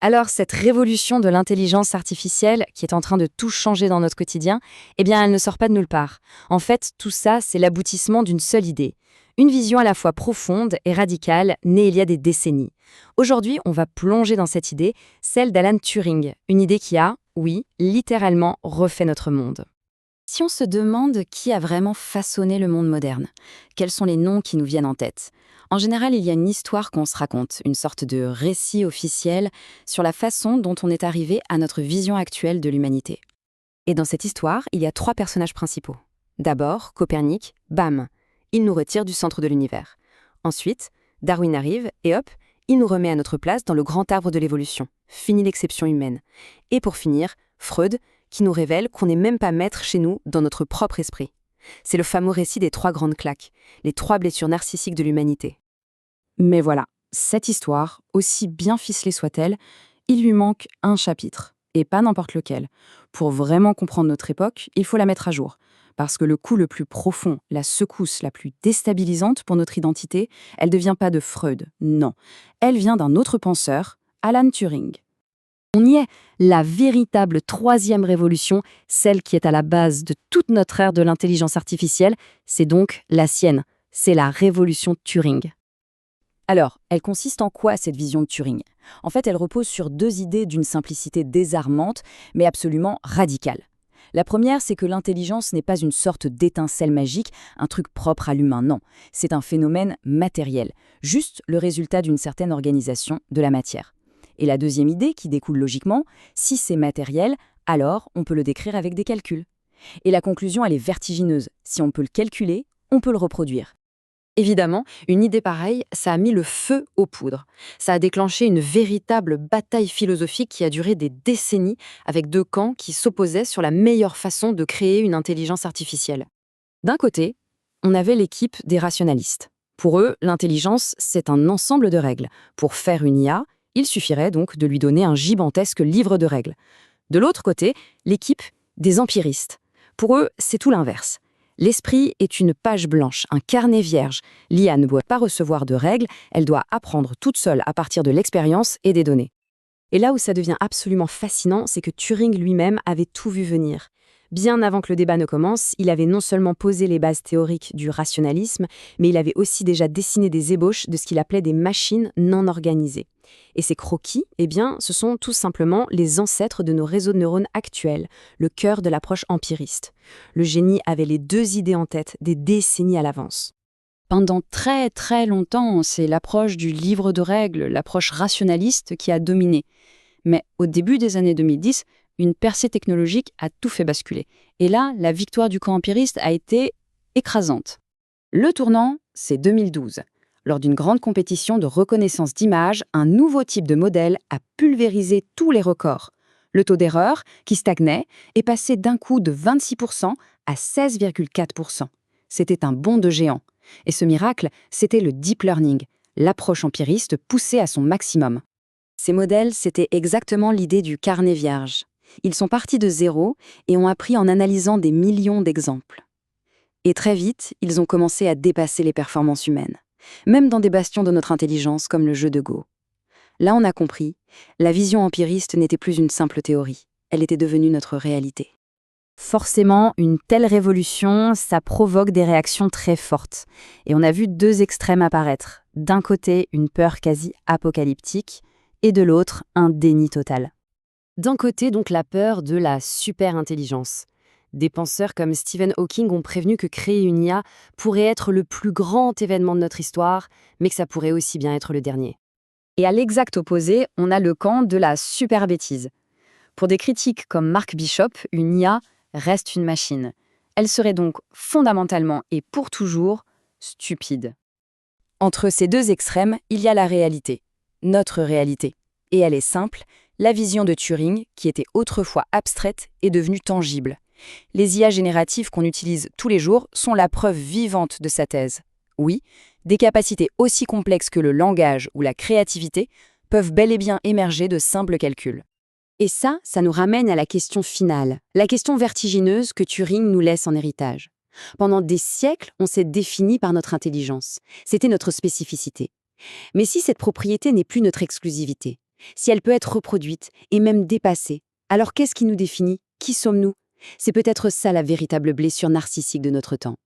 Alors, cette révolution de l'intelligence artificielle qui est en train de tout changer dans notre quotidien, eh bien, elle ne sort pas de nulle part. En fait, tout ça, c'est l'aboutissement d'une seule idée. Une vision à la fois profonde et radicale, née il y a des décennies. Aujourd'hui, on va plonger dans cette idée, celle d'Alan Turing, une idée qui a, oui, littéralement refait notre monde. Si on se demande qui a vraiment façonné le monde moderne, quels sont les noms qui nous viennent en tête? En général, il y a une histoire qu'on se raconte, une sorte de récit officiel sur la façon dont on est arrivé à notre vision actuelle de l'humanité. Et dans cette histoire, il y a trois personnages principaux. D'abord, Copernic, bam, il nous retire du centre de l'univers. Ensuite, Darwin arrive et hop, il nous remet à notre place dans le grand arbre de l'évolution. Fini l'exception humaine. Et pour finir, Freud, qui nous révèle qu'on n'est même pas maître chez nous dans notre propre esprit. C'est le fameux récit des trois grandes claques, les trois blessures narcissiques de l'humanité. Mais voilà, cette histoire, aussi bien ficelée soit-elle, il lui manque un chapitre, et pas n'importe lequel. Pour vraiment comprendre notre époque, il faut la mettre à jour. Parce que le coup le plus profond, la secousse la plus déstabilisante pour notre identité, elle ne vient pas de Freud, non. Elle vient d'un autre penseur, Alan Turing. On y est, la véritable troisième révolution, celle qui est à la base de toute notre ère de l'intelligence artificielle, c'est donc la sienne, c'est la révolution Turing. Alors, elle consiste en quoi cette vision de Turing? En fait, elle repose sur deux idées d'une simplicité désarmante, mais absolument radicale. La première, c'est que l'intelligence n'est pas une sorte d'étincelle magique, un truc propre à l'humain, non. C'est un phénomène matériel, juste le résultat d'une certaine organisation de la matière. Et la deuxième idée, qui découle logiquement, si c'est matériel, alors on peut le décrire avec des calculs. Et la conclusion, elle est vertigineuse. Si on peut le calculer, on peut le reproduire. Évidemment, une idée pareille, ça a mis le feu aux poudres. Ça a déclenché une véritable bataille philosophique qui a duré des décennies, avec deux camps qui s'opposaient sur la meilleure façon de créer une intelligence artificielle. D'un côté, on avait l'équipe des rationalistes. Pour eux, l'intelligence, c'est un ensemble de règles. Pour faire une IA, il suffirait donc de lui donner un gigantesque livre de règles. De l'autre côté, l'équipe des empiristes. Pour eux, c'est tout l'inverse. L'esprit est une page blanche, un carnet vierge. L'IA ne doit pas recevoir de règles, elle doit apprendre toute seule à partir de l'expérience et des données. Et là où ça devient absolument fascinant, c'est que Turing lui-même avait tout vu venir. Bien avant que le débat ne commence, il avait non seulement posé les bases théoriques du rationalisme, mais il avait aussi déjà dessiné des ébauches de ce qu'il appelait des machines non organisées. Et ces croquis, eh bien, ce sont tout simplement les ancêtres de nos réseaux de neurones actuels, le cœur de l'approche empiriste. Le génie avait les deux idées en tête, des décennies à l'avance. Pendant très très longtemps, c'est l'approche du livre de règles, l'approche rationaliste qui a dominé. Mais au début des années 2010, une percée technologique a tout fait basculer. Et là, la victoire du camp empiriste a été écrasante. Le tournant, c'est 2012. Lors d'une grande compétition de reconnaissance d'images, un nouveau type de modèle a pulvérisé tous les records. Le taux d'erreur, qui stagnait, est passé d'un coup de 26% à 16,4%. C'était un bond de géant. Et ce miracle, c'était le deep learning, l'approche empiriste poussée à son maximum. Ces modèles, c'était exactement l'idée du carnet vierge. Ils sont partis de zéro et ont appris en analysant des millions d'exemples. Et très vite, ils ont commencé à dépasser les performances humaines, même dans des bastions de notre intelligence comme le jeu de Go. Là, on a compris, la vision empiriste n'était plus une simple théorie, elle était devenue notre réalité. Forcément, une telle révolution, ça provoque des réactions très fortes. Et on a vu deux extrêmes apparaître. D'un côté, une peur quasi apocalyptique, et de l'autre, un déni total. D'un côté, donc, la peur de la super-intelligence. Des penseurs comme Stephen Hawking ont prévenu que créer une IA pourrait être le plus grand événement de notre histoire, mais que ça pourrait aussi bien être le dernier. Et à l'exact opposé, on a le camp de la super-bêtise. Pour des critiques comme Mark Bishop, une IA reste une machine. Elle serait donc fondamentalement et pour toujours stupide. Entre ces deux extrêmes, il y a la réalité, notre réalité. Et elle est simple, la vision de Turing, qui était autrefois abstraite, est devenue tangible. Les IA génératives qu'on utilise tous les jours sont la preuve vivante de sa thèse. Oui, des capacités aussi complexes que le langage ou la créativité peuvent bel et bien émerger de simples calculs. Et ça nous ramène à la question finale, la question vertigineuse que Turing nous laisse en héritage. Pendant des siècles, on s'est défini par notre intelligence. C'était notre spécificité. Mais si cette propriété n'est plus notre exclusivité, Si elle peut être reproduite et même dépassée, alors qu'est-ce qui nous définit? Qui sommes-nous? C'est peut-être ça la véritable blessure narcissique de notre temps.